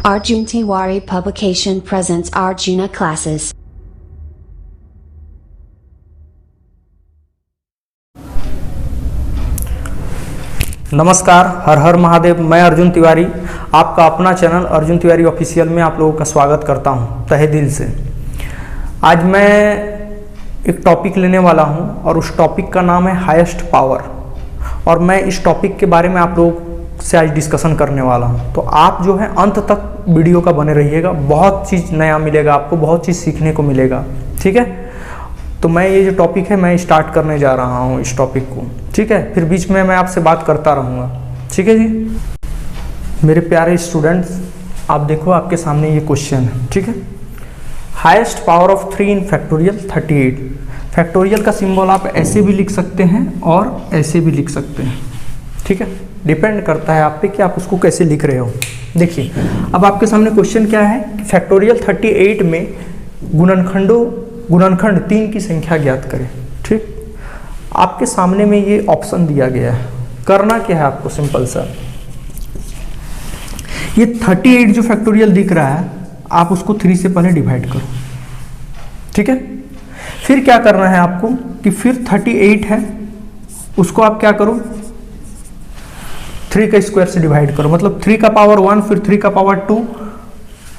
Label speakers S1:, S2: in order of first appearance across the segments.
S1: Arjun Tiwari Publication presents Arjuna Classes.
S2: नमस्कार, हर हर महादेव। मैं अर्जुन तिवारी आपका अपना चैनल अर्जुन तिवारी ऑफिशियल में आप लोगों का स्वागत करता हूं तहे दिल से। आज मैं एक टॉपिक लेने वाला हूं और उस टॉपिक का नाम है हाईएस्ट पावर, और मैं इस टॉपिक के बारे में आप लोगों से आज डिस्कशन करने वाला हूं। तो आप जो है अंत तक वीडियो का बने रहिएगा, बहुत चीज़ नया मिलेगा आपको, बहुत चीज़ सीखने को मिलेगा। ठीक है, तो मैं ये जो टॉपिक है मैं स्टार्ट करने जा रहा हूँ इस टॉपिक को। ठीक है, फिर बीच में मैं आपसे बात करता रहूँगा। ठीक है जी, मेरे प्यारे स्टूडेंट्स, आप देखो आपके सामने ये क्वेश्चन है। ठीक है, highest power of 3 in factorial 38। Factorial का सिंबल आप ऐसे भी लिख सकते हैं और ऐसे भी लिख सकते हैं। ठीक है, डिपेंड करता है आप पे कि आप उसको कैसे लिख रहे हो। देखिए, अब आपके सामने क्वेश्चन क्या है कि फैक्टोरियल 38 में गुणनखंड 3 की संख्या ज्ञात करें। ठीक, आपके सामने में ये ऑप्शन दिया गया है। करना क्या है आपको, सिंपल सा, ये 38 जो फैक्टोरियल दिख रहा है आप उसको 3 से पहले डिवाइड करो। ठीक है, फिर क्या करना है आपको कि फिर 38 है उसको आप क्या करो, 3 का स्क्वायर से डिवाइड करो, मतलब 3 का पावर 1, फिर 3 का पावर 2।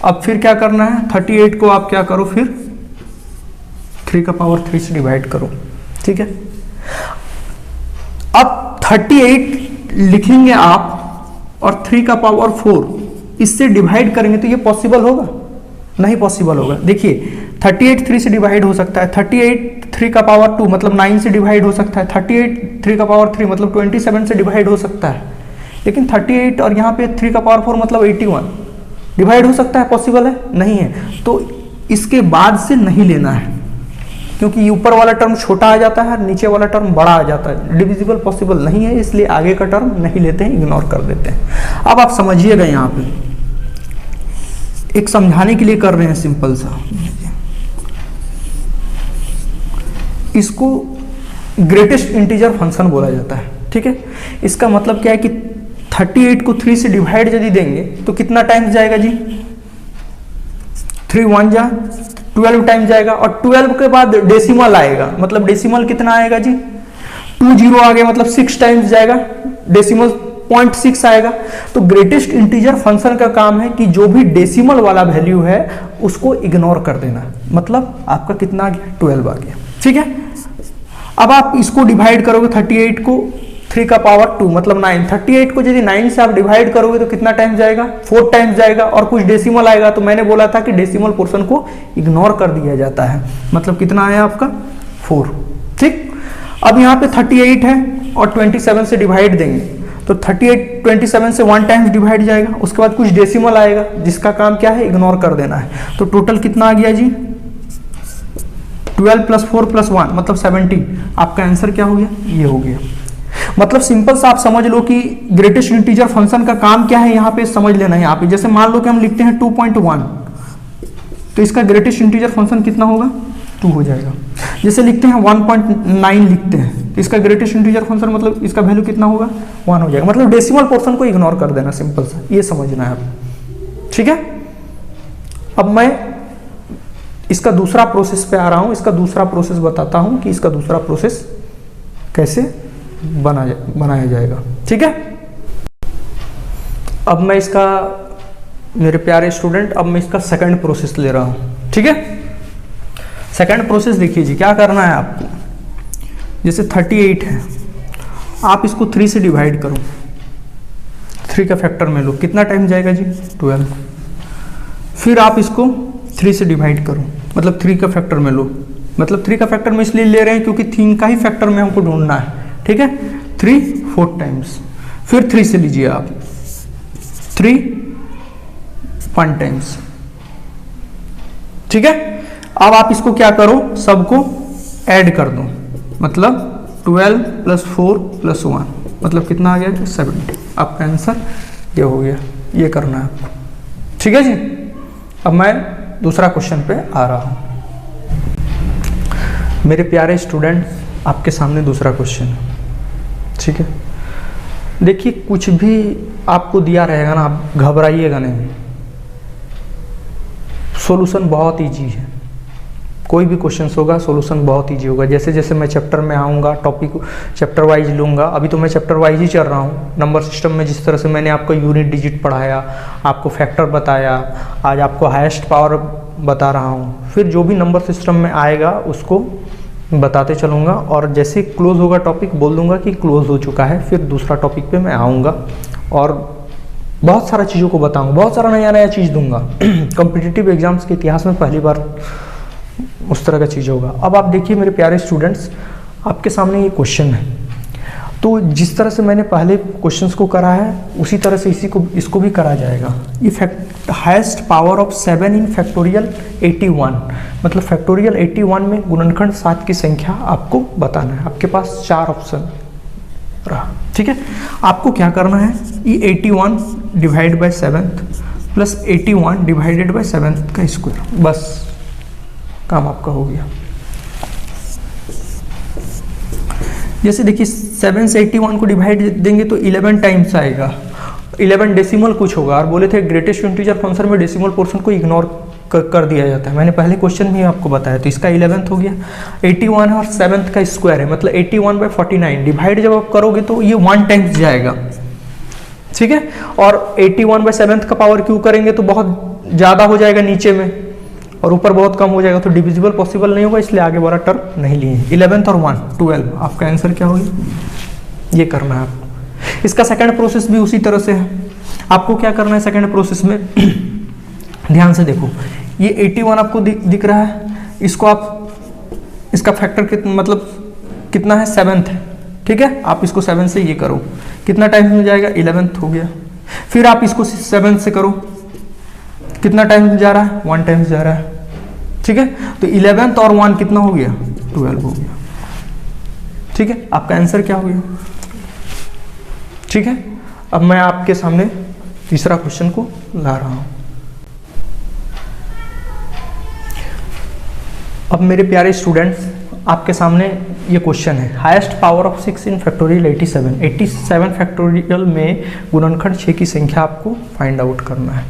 S2: अब फिर क्या करना है, 38 को आप क्या करो, फिर 3 का पावर 3 से डिवाइड करो। ठीक है, अब 38 लिखेंगे आप और 3 का पावर 4 इससे डिवाइड करेंगे तो ये पॉसिबल होगा? नहीं पॉसिबल होगा। देखिए, 38 3 से डिवाइड हो सकता है, 38 3 का पावर 2 मतलब 9 से डिवाइड हो सकता है, 38 3 का पावर 3 मतलब 27 से डिवाइड हो सकता है, लेकिन 38 और यहाँ पे 3 का पावर 4 मतलब 81 डिवाइड हो सकता है? पॉसिबल है? नहीं है। तो इसके बाद से नहीं लेना है, क्योंकि ऊपर वाला टर्म छोटा आ जाता है, नीचे वाला टर्म बड़ा आ जाता है, डिविजिबल पॉसिबल नहीं है, इसलिए आगे का टर्म नहीं लेते हैं, इग्नोर कर देते हैं। अब आप समझिएगा, यहाँ पे एक समझाने के लिए कर रहे हैं सिंपल सा। इसको ग्रेटेस्ट इंटीजर फंक्शन बोला जाता है। ठीक है, इसका मतलब क्या है कि 38 को 3 से डिवाइड यदि देंगे तो कितना टाइम्स जाएगा जी, 3 1 जा 12 टाइम जाएगा, और 12 के बाद डेसिमल आएगा, मतलब डेसिमल कितना आएगा जी, 2 0 आ गया, मतलब 6 टाइम्स जाएगा, डेसिमल 0.6 आएगा। तो ग्रेटेस्ट इंटीजर फंक्शन का काम है कि जो भी डेसिमल वाला वैल्यू है उसको इग्नोर कर देना, मतलब आपका कितना आ गया, 12 आ गया। ठीक है, अब आप इसको डिवाइड करोगे 38 को 3 का पावर 2 मतलब 9, 38 को यदि 9 से आप डिवाइड करोगे तो कितना टाइम जाएगा, 4 टाइम्स जाएगा, और कुछ डेसिमल आएगा। तो मैंने बोला था कि डेसिमल पोर्शन को इग्नोर कर दिया जाता है, मतलब कितना आया आपका, 4। ठीक, अब यहाँ पे 38 है और 27 से डिवाइड देंगे तो 38 27 से 1 टाइम्स डिवाइड जाएगा, उसके बाद कुछ डेसिमल आएगा जिसका काम क्या है, इग्नोर कर देना है। तो टोटल कितना आ गया जी, 12 + 4 + 1 मतलब 17। आपका आंसर क्या हो गया, ये हो गया। मतलब सिंपल सा आप समझ लो कि ग्रेटेस्ट इंटीजर फंक्शन का काम क्या है, यहाँ पे समझ लेना है। यहाँ पे जैसे मान लो कि हम लिखते हैं 2.1, तो इसका ग्रेटेस्ट इंटीजर फंक्शन कितना होगा, 2 हो जाएगा। जैसे लिखते हैं 1.9 लिखते हैं तो इसका ग्रेटेस्ट इंटीजर फंक्शन मतलब इसका वैल्यू कितना होगा, 1 हो जाएगा। मतलब डेसिमल पोर्शन को इग्नोर कर देना, सिंपल सा, ये समझना है आप। ठीक है, अब मैं इसका दूसरा प्रोसेस पे आ रहा हूँ, इसका दूसरा प्रोसेस बताता हूँ कि इसका दूसरा प्रोसेस कैसे बनाया जाएगा। ठीक है, अब मैं इसका, मेरे प्यारे स्टूडेंट, अब मैं इसका सेकंड प्रोसेस ले रहा हूं। ठीक है, सेकंड प्रोसेस देखिए जी, क्या करना है आपको, जैसे 38 है आप इसको 3 से डिवाइड करो, 3 का फैक्टर में लो, कितना टाइम जाएगा जी, 12। फिर आप इसको 3 से डिवाइड करो, मतलब 3 का फैक्टर में लो, मतलब 3 का फैक्टर में इसलिए ले रहे हैं क्योंकि 3 का ही फैक्टर में हमको ढूंढना है। ठीक है, 3 4 टाइम्स, फिर 3 से लीजिए आप, 3 1 टाइम्स। ठीक है, अब आप इसको क्या करो, सबको ऐड कर दो, मतलब 12 + 4 + 1 मतलब कितना आ गया, 70। आपका आंसर ये हो गया, ये करना है आपको। ठीक है जी, अब मैं दूसरा क्वेश्चन पे आ रहा हूं। मेरे प्यारे स्टूडेंट, आपके सामने दूसरा क्वेश्चन है। ठीक है, देखिए कुछ भी आपको दिया रहेगा ना, आप घबराइएगा नहीं। सॉल्यूशन बहुत ईजी है, कोई भी क्वेश्चन होगा सॉल्यूशन बहुत ईजी होगा। जैसे जैसे मैं चैप्टर में आऊँगा, टॉपिक चैप्टर वाइज लूँगा, अभी तो मैं चैप्टर वाइज ही चल रहा हूँ। नंबर सिस्टम में जिस तरह से मैंने आपको यूनिट डिजिट पढ़ाया, आपको फैक्टर बताया, आज आपको हाईएस्ट पावर बता रहा हूँ, फिर जो भी नंबर सिस्टम में आएगा उसको बताते चलूँगा, और जैसे क्लोज होगा टॉपिक बोल दूँगा कि क्लोज हो चुका है, फिर दूसरा टॉपिक पे मैं आऊँगा और बहुत सारा चीज़ों को बताऊँगा, बहुत सारा नया नया चीज़ दूँगा। कॉम्पिटिटिव एग्जाम्स के इतिहास में पहली बार उस तरह का चीज़ होगा। अब आप देखिए मेरे प्यारे स्टूडेंट्स, आपके सामने ये क्वेश्चन है, तो जिस तरह से मैंने पहले क्वेश्चंस को करा है उसी तरह से इसको भी करा जाएगा। ये highest power of 7 in factorial 81, मतलब फैक्टोरियल 81 में गुणनखंड 7 की संख्या आपको बताना है। आपके पास 4 ऑप्शन रहा, ठीक है। आपको क्या करना है, ये 81 divide by 7 plus 81 divided by 7 का स्क्वायर, बस काम आपका हो गया। जैसे देखिए 7 से 81 को डिवाइड देंगे तो 11 टाइम्स आएगा, 11 डेसिमल कुछ होगा, और बोले थे ग्रेटेस्ट इंटीजर फंक्शन में डेसिमल पोर्शन को इग्नोर कर दिया जाता है। मैंने पहले क्वेश्चन में आपको बताया, तो इसका 11th हो गया। 81 और 7 का स्क्वायर है, मतलब 81 बाय 49 डिवाइड जब आप करोगे तो ये 1 टाइम्स जाएगा, ठीक है। और 81 बाय 7 का पावर क्यों करेंगे तो बहुत ज़्यादा हो जाएगा नीचे में, और ऊपर बहुत कम हो जाएगा, तो डिविजिबल पॉसिबल नहीं होगा, इसलिए आगे बड़ा टर्म नहीं लिए। 11th और 1 12, आपका आंसर क्या होगी, ये करना है आपको। इसका सेकंड प्रोसेस भी उसी तरह से है। आपको क्या करना है सेकंड प्रोसेस में, ध्यान से देखो, ये 81 आपको दिख रहा है, इसको आप, इसका फैक्टर मतलब कितना है, 7th है, ठीक है। आप इसको 7 से ये करो, कितना टाइम में जाएगा, 11th हो गया। फिर आप इसको 7 से करो, कितना टाइम जा रहा है, 1 टाइम्स जा रहा है, ठीक है। तो 11th और 1 कितना हो गया, 12 हो गया, ठीक है। आपका आंसर क्या हो गया, ठीक है। अब मैं आपके सामने तीसरा क्वेश्चन को ला रहा हूं। अब मेरे प्यारे स्टूडेंट्स, आपके सामने ये क्वेश्चन है, highest power of 6 in factorial 87 factorial में गुणनखंड 6 की संख्या आपको फाइंड आउट करना है।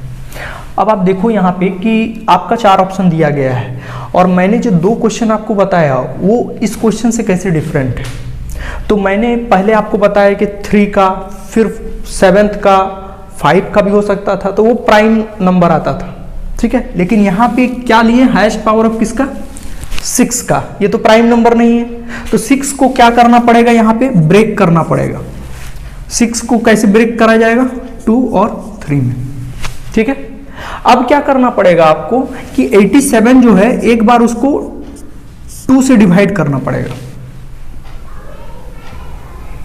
S2: अब आप देखो यहाँ पे कि आपका 4 ऑप्शन दिया गया है, और मैंने जो 2 क्वेश्चन आपको बताया वो इस क्वेश्चन से कैसे डिफरेंट है। तो मैंने पहले आपको बताया कि 3 का, फिर 7th का, 5 का भी हो सकता था, तो वो प्राइम नंबर आता था, ठीक है। लेकिन यहाँ पे क्या लिए, हाईएस्ट पावर ऑफ किसका, 6 का, ये तो प्राइम नंबर नहीं है, तो 6 को क्या करना पड़ेगा, यहाँ पे ब्रेक करना पड़ेगा। 6 को कैसे ब्रेक करा जाएगा, 2 और 3 में, ठीक है। अब क्या करना पड़ेगा आपको कि 87 जो है एक बार उसको 2 से डिवाइड करना पड़ेगा,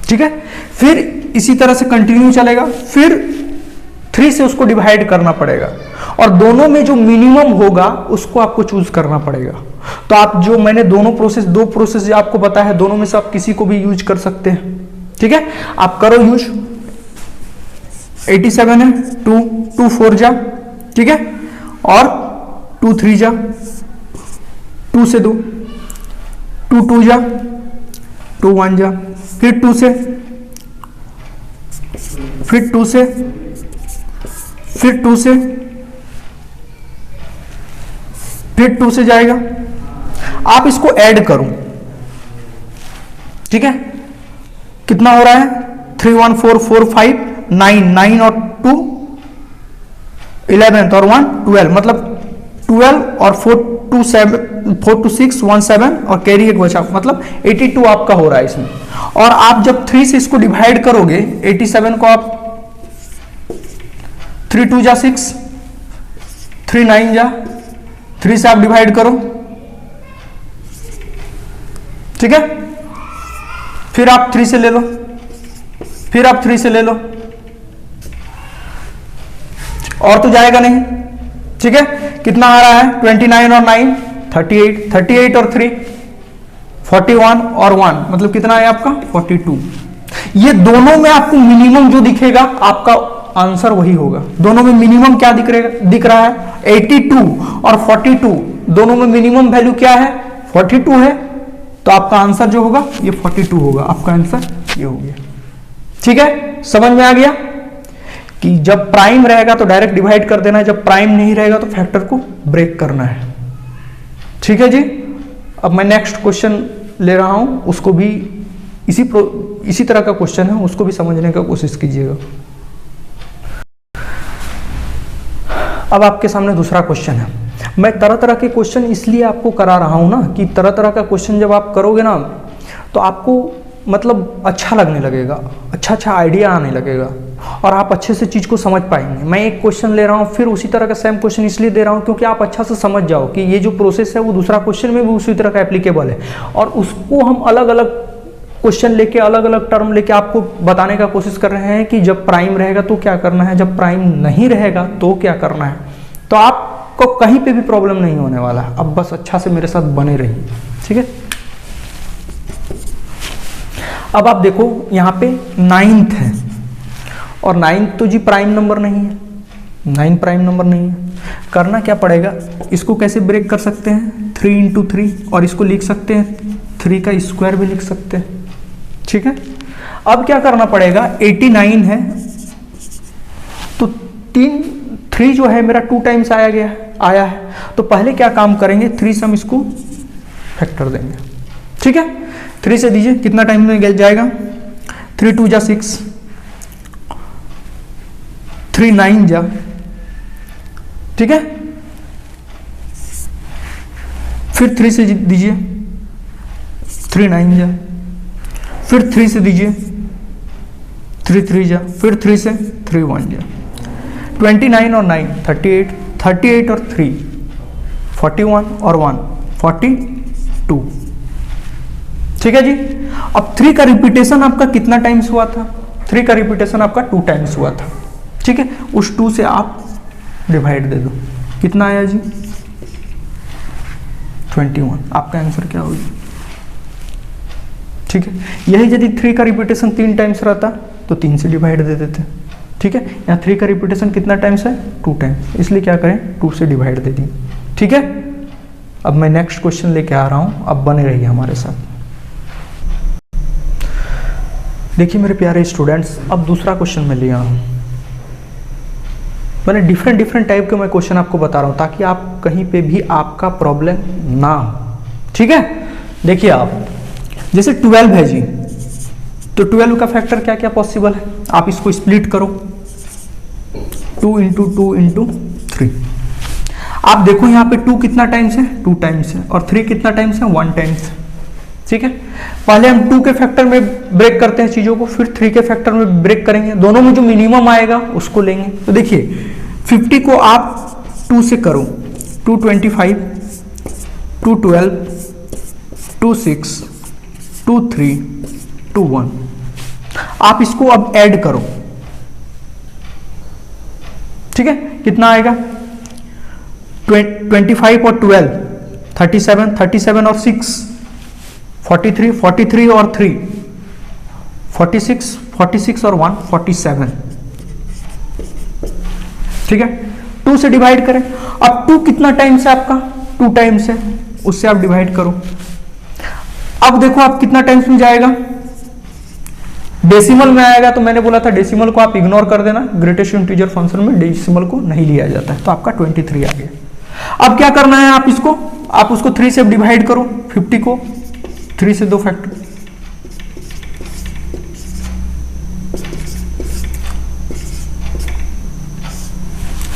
S2: ठीक है। फिर इसी तरह से कंटिन्यू चलेगा, फिर 3 से उसको डिवाइड करना पड़ेगा, और दोनों में जो मिनिमम होगा उसको आपको चूज करना पड़ेगा। तो आप जो मैंने दो प्रोसेस जो आपको बताया है, दोनों में से आप किसी को भी यूज कर सकते हैं, ठीक है। आप करो यूज, 87 है, 2 4 जा, ठीक है, और 2 3 जा, 2 से 2, 2 2 जा, 2 1 जा, फिर 2 से, फिर 2 से, फिर 2 से, फिर 2 से जाएगा। आप इसको ऐड करो, ठीक है। कितना हो रहा है, 3 1 4 4 5 9 और 2 11 और 1 12, मतलब 12 और 4 2 6 1 7 और कैरी एक बचा, मतलब 82 आपका हो रहा है इसमें। और आप जब 3 से इसको डिवाइड करोगे, 87 को आप 3 2 जा 6, 3 9 जा, 3 से आप डिवाइड करो, ठीक है। फिर आप 3 से ले लो, फिर आप 3 से ले लो, और तो जाएगा नहीं, ठीक है। कितना आ रहा है, 29 और 9 38, 38 और 3 41 और 1, मतलब कितना है आपका 42। ये दोनों में आपको मिनिमम जो दिखेगा आपका आंसर वही होगा। दोनों में मिनिमम क्या दिख रहा है, 82 और 42, दोनों में मिनिमम वैल्यू क्या है, 42 है, तो आपका आंसर जो होगा ये 42 होगा। आपका आंसर ये हो गया, ठीक है। समझ में आ गया। कि जब प्राइम रहेगा तो डायरेक्ट डिवाइड कर देना है, जब प्राइम नहीं रहेगा तो फैक्टर को ब्रेक करना है। ठीक है जी। अब मैं नेक्स्ट क्वेश्चन ले रहा हूं, उसको भी इसी तरह का क्वेश्चन है, उसको भी समझने का कोशिश कीजिएगा। अब आपके सामने दूसरा क्वेश्चन है। मैं तरह तरह के क्वेश्चन इसलिए आपको करा रहा हूं ना कि तरह तरह का क्वेश्चन जब आप करोगे ना तो आपको मतलब अच्छा लगने लगेगा, अच्छा आइडिया आने लगेगा और आप अच्छे से चीज़ को समझ पाएंगे। मैं एक क्वेश्चन ले रहा हूँ, फिर उसी तरह का सेम क्वेश्चन इसलिए दे रहा हूँ क्योंकि आप अच्छा से समझ जाओ कि ये जो प्रोसेस है वो दूसरा क्वेश्चन में भी उसी तरह का एप्लीकेबल है, और उसको हम अलग अलग क्वेश्चन लेके अलग अलग टर्म लेके आपको बताने का कोशिश कर रहे हैं कि जब प्राइम रहेगा तो क्या करना है, जब प्राइम नहीं रहेगा तो क्या करना है। तो आपको कहीं पे भी प्रॉब्लम नहीं होने वाला है। अब बस अच्छा से मेरे साथ बने रहिए, ठीक है। अब आप देखो यहाँ पे 9th है, और 9th तो जी प्राइम नंबर नहीं है, 9 प्राइम नंबर नहीं है। करना क्या पड़ेगा, इसको कैसे ब्रेक कर सकते हैं, 3 इंटू 3, और इसको लिख सकते हैं 3 का स्क्वायर भी लिख सकते हैं, ठीक है। अब क्या करना पड़ेगा, 89 है तो 3 जो है मेरा 2 टाइम्स आया है, तो पहले क्या काम करेंगे, 3 से हम इसको फैक्टर देंगे, ठीक है। 3 से दीजिए, कितना टाइम में जाएगा, 3 2 जा 6, 3 9 जा, ठीक है। फिर 3 से दीजिए, 3 9 जा, फिर 3 से दीजिए, 3 3 जा, फिर 3 से 3 1 जा। 29 और 9 38, 38 और 3 41 और 1 42, ठीक है जी। अब 3 का रिपीटेशन आपका कितना टाइम्स हुआ था, 3 का रिपीटेशन आपका 2 टाइम्स हुआ था, ठीक है। उस 2 से आप डिवाइड दे दो, कितना आया जी, 21। आपका आंसर क्या होगा, ठीक है। यही यदि 3 का रिपीटेशन 3 टाइम्स रहता तो 3 से डिवाइड दे देते, ठीक है। यहाँ 3 का रिपीटेशन कितना टाइम्स है, 2 टाइम्स, इसलिए क्या करें 2 से डिवाइड दे दी, ठीक है। अब मैं नेक्स्ट क्वेश्चन लेके आ रहा हूं, अब बने रहिए हमारे साथ। देखिए मेरे प्यारे स्टूडेंट्स, अब दूसरा क्वेश्चन मैं ले आया हूं। मैंने डिफरेंट टाइप के मैं क्वेश्चन आपको बता रहा हूं ताकि आप कहीं पे भी आपका प्रॉब्लम ना हो, ठीक है। देखिए आप जैसे 12 है जी, तो 12 का फैक्टर क्या क्या पॉसिबल है, आप इसको स्प्लिट करो, 2 इंटू 2 इंटू 3। आप देखो यहाँ पे 2 कितना टाइम्स है, 2 टाइम्स है, और 3 कितना टाइम्स है, 1 टाइम्स, ठीक है। पहले हम 2 के फैक्टर में ब्रेक करते हैं चीजों को, फिर 3 के फैक्टर में ब्रेक करेंगे, दोनों में जो मिनिमम आएगा उसको लेंगे। तो देखिए 50 को आप 2 से करो, 2 25, 2 12, 2 6, 2 3, 2 1। आप इसको अब ऐड करो, ठीक है। कितना आएगा, 25 और 12 37, 37 और 6 43, 43 और 3 46, 46 और 1 47, ठीक है। 2 से डिवाइड करें, अब 2 कितना टाइम्स है आपका, 2 टाइम्स है, उससे आप डिवाइड करो। अब देखो आप कितना टाइम्स में जाएगा, डेसिमल में आएगा, तो मैंने बोला था डेसिमल को आप इग्नोर कर देना, ग्रेटेस्ट इंटीजर फंक्शन में डेसिमल को नहीं लिया जाता है, तो आपका 23 आ गया। अब क्या करना है, आप उसको 3 से डिवाइड करो, 50 को 3 से 2 फैक्टर,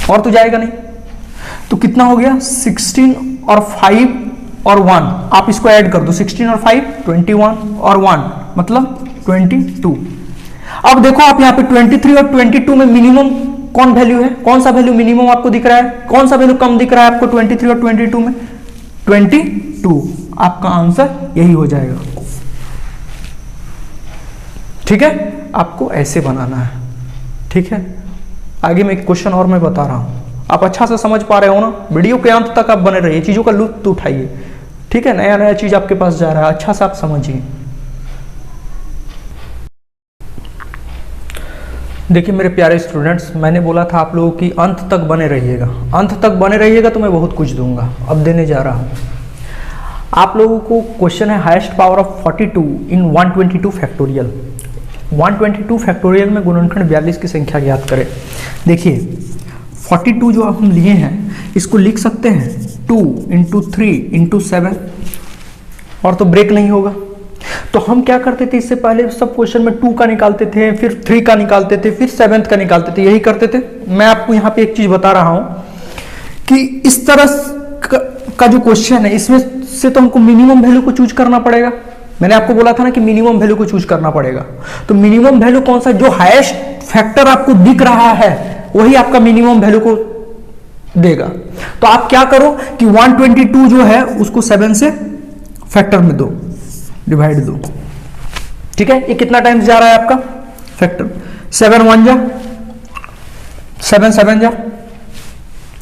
S2: और तो जाएगा नहीं, तो कितना हो गया, 16 और 5 और 1, आप इसको ऐड कर दो, 16 और 5 21 और 1 मतलब 22। अब देखो आप यहाँ पे 23 और 22 में मिनिमम कौन वैल्यू है, कौन सा वैल्यू मिनिमम आपको दिख रहा है, कौन सा वैल्यू कम दिख रहा है आपको 23 और 22 में, 22। आपका आंसर यही हो जाएगा, ठीक है। आपको ऐसे बनाना है, ठीक है। आगे में एक क्वेश्चन और मैं बता रहा हूं, आप अच्छा से समझ पा रहे हो ना, वीडियो के अंत तक आप बने रहिए, चीजों का लुत्फ उठाइए, ठीक है। नया चीज आपके पास जा रहा है, अच्छा से आप समझिए। देखिए मेरे प्यारे स्टूडेंट्स, मैंने बोला था आप लोगों की अंत तक बने रहिएगा, अंत तक बने रहिएगा तो मैं बहुत कुछ दूंगा। अब देने जा रहा हूं आप लोगों को, क्वेश्चन है highest power of 42 in 122 factorial. 122 factorial में गुणनखंड 42 की संख्या ज्ञात करें। देखिए 42 जो हम लिए हैं इसको लिख सकते हैं 2 × 3 × 7 और तो ब्रेक नहीं होगा। तो हम क्या करते थे, इससे पहले सब क्वेश्चन में 2 का निकालते थे, फिर 3 का निकालते थे, फिर 7th का निकालते थे, यही करते थे। मैं आपको यहाँ पे एक चीज बता रहा हूं कि इस तरह का जो क्वेश्चन है इसमें से तो हमको मिनिमम वैल्यू को चूज करना पड़ेगा। मैंने आपको बोला था ना कि मिनिमम वैल्यू को चूज करना पड़ेगा। तो मिनिमम वैल्यू कौन सा, जो हाईएस्ट फैक्टर आपको दिख रहा है वही आपका मिनिमम वैल्यू को देगा। तो आप क्या करो कि 122 जो है उसको 7 से फैक्टर में दो, डिवाइड दो। ठीक है, ये कितना टाइम्स जा रहा है आपका फैक्टर, 7 1 जा 7 7 जा।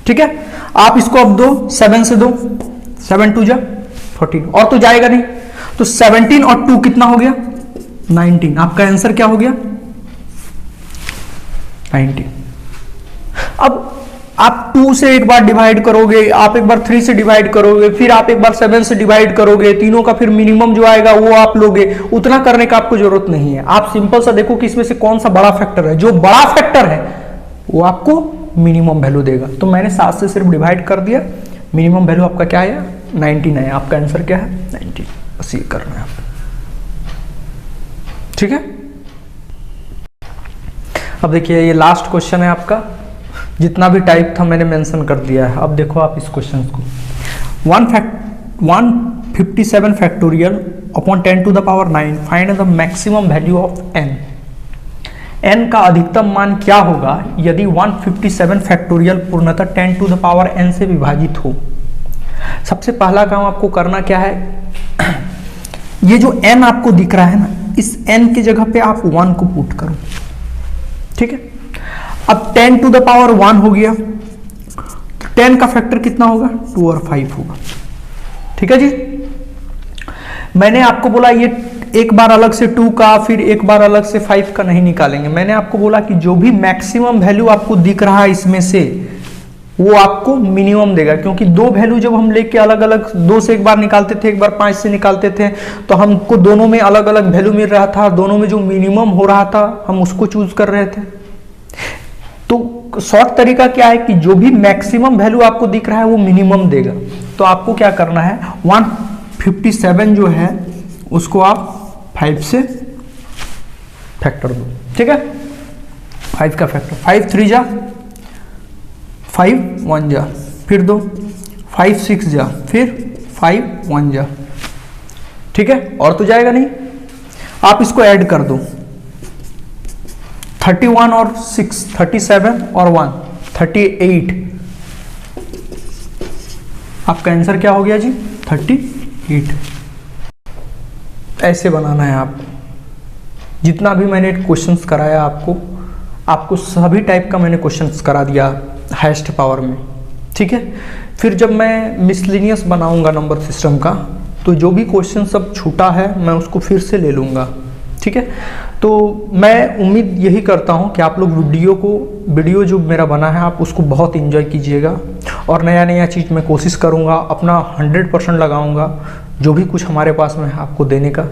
S2: ठीक है, आप इसको अब दो 7 से दो, 7 2 जा 14 और तो जाएगा नहीं। तो 17 और 2 कितना हो गया 19। आपका आंसर क्या हो गया 19। अब आप 2 से एक बार डिवाइड करोगे, आप एक बार 3 से डिवाइड करोगे, फिर आप एक बार 7 से डिवाइड करोगे, तीनों का फिर मिनिमम जो आएगा वो आप लोगे। उतना करने का आपको जरूरत नहीं है। आप सिंपल सा देखो कि इसमें से कौन सा बड़ा फैक्टर है, जो बड़ा फैक्टर है वो आपको मिनिमम वैल्यू देगा। तो मैंने 7 से सिर्फ डिवाइड कर दिया, मिनिमम वैल्यू आपका क्या है 19 है। आपका आंसर क्या है 19। बस ये करना है आपको। ठीक है, अब देखिए ये लास्ट क्वेश्चन है आपका। जितना भी टाइप था मैंने मेंशन कर दिया है। अब देखो आप इस क्वेश्चन को 157 factorial upon 10 to the power 9 find the maximum value of n। n का अधिकतम मान क्या होगा यदि 157 फैक्टोरियल पूर्णतः 10 to the power n से विभाजित हो। सबसे पहला काम आपको करना क्या है, ये जो n आपको दिख रहा है ना, इस n की जगह पे आप 1 को पुट करो। ठीक है, अब 10 to the power 1 हो गया, तो 10 का फैक्टर कितना होगा 2 और 5 होगा। ठीक है जी, मैंने आपको बोला ये एक बार अलग से 2 का फिर एक बार अलग से 5 का नहीं निकालेंगे। मैंने आपको बोला कि जो भी मैक्सिमम वैल्यू आपको दिख रहा है इसमें से वो आपको मिनिमम देगा, क्योंकि दो वैल्यू जब हम लेके अलग अलग 2 से एक बार निकालते थे, एक बार 5 से निकालते थे, तो हमको दोनों में अलग अलग वैल्यू मिल रहा था, दोनों में जो मिनिमम हो रहा था हम उसको चूज कर रहे थे। तो शॉर्ट तरीका क्या है कि जो भी मैक्सिमम वैल्यू आपको दिख रहा है वो मिनिमम देगा। तो आपको क्या करना है 157 जो है उसको आप 5 से फैक्टर दो। ठीक है, 5 का फैक्टर 5 3 जा 5 1 जा, फिर दो 5 6 जा, फिर 5 1 जा। ठीक है, और तो जाएगा नहीं। आप इसको ऐड कर दो 31 और 6 37 और 1 38। आपका आंसर क्या हो गया जी 38। ऐसे बनाना है आपको। जितना भी मैंने क्वेश्चंस कराया आपको सभी टाइप का मैंने क्वेश्चंस करा दिया हाईएस्ट पावर में। ठीक है, फिर जब मैं मिसलिनियस बनाऊंगा नंबर सिस्टम का तो जो भी क्वेश्चन सब छूटा है मैं उसको फिर से ले लूँगा। ठीक है, तो मैं उम्मीद यही करता हूं कि आप लोग वीडियो जो मेरा बना है आप उसको बहुत एंजॉय कीजिएगा, और नया नया चीज़ मैं कोशिश करूंगा, अपना 100% लगाऊंगा जो भी कुछ हमारे पास में है आपको देने का।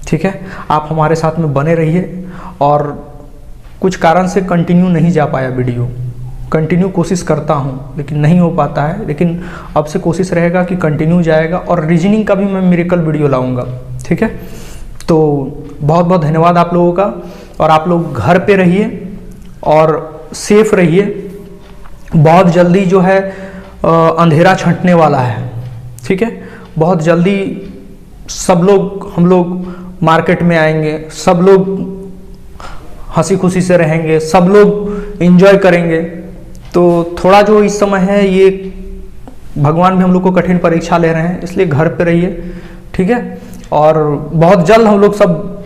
S2: ठीक है, आप हमारे साथ में बने रहिए। और कुछ कारण से कंटिन्यू नहीं जा पाया वीडियो, कंटिन्यू कोशिश करता हूं लेकिन नहीं हो पाता है, लेकिन अब से कोशिश रहेगा कि कंटिन्यू जाएगा। और रीजनिंग का भी मैं मिरेकल वीडियो लाऊंगा। ठीक है, तो बहुत बहुत धन्यवाद आप लोगों का। और आप लोग घर पे रहिए और सेफ रहिए। बहुत जल्दी जो है अंधेरा छंटने वाला है। ठीक है, बहुत जल्दी हम लोग मार्केट में आएंगे, सब लोग हंसी खुशी से रहेंगे, सब लोग एंजॉय करेंगे। तो थोड़ा जो इस समय है ये भगवान भी हम लोग को कठिन परीक्षा ले रहे हैं, इसलिए घर पे रहिए। ठीक है, और बहुत जल्द हम लोग सब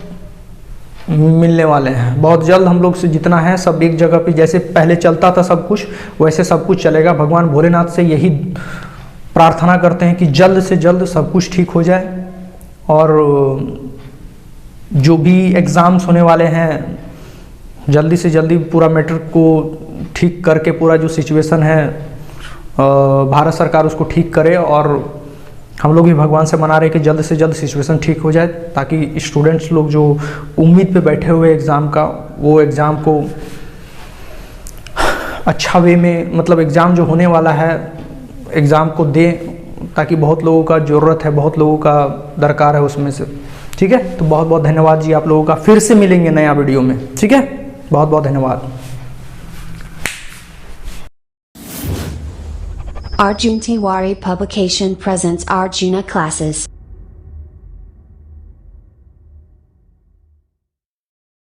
S2: मिलने वाले हैं। बहुत जल्द हम लोग से जितना है सब एक जगह पे, जैसे पहले चलता था सब कुछ वैसे सब कुछ चलेगा। भगवान भोलेनाथ से यही प्रार्थना करते हैं कि जल्द से जल्द सब कुछ ठीक हो जाए। और जो भी एग्ज़ाम्स होने वाले हैं जल्दी से जल्दी पूरा मैटर को ठीक करके, पूरा जो सिचुएशन है भारत सरकार उसको ठीक करे और हम लोग भी भगवान से मना रहे हैं कि जल्द से जल्द सिचुएशन ठीक हो जाए, ताकि स्टूडेंट्स लोग जो उम्मीद पे बैठे हुए एग्ज़ाम का, वो एग्ज़ाम को अच्छा वे में, मतलब एग्ज़ाम जो होने वाला है एग्ज़ाम को दें, ताकि बहुत लोगों का ज़रूरत है, बहुत लोगों का दरकार है उसमें से। ठीक है, तो बहुत बहुत धन्यवाद जी आप लोगों का। फिर से मिलेंगे नया वीडियो में। ठीक है, बहुत बहुत धन्यवाद।
S1: Arjun Tiwari Publication presents Arjuna Classes.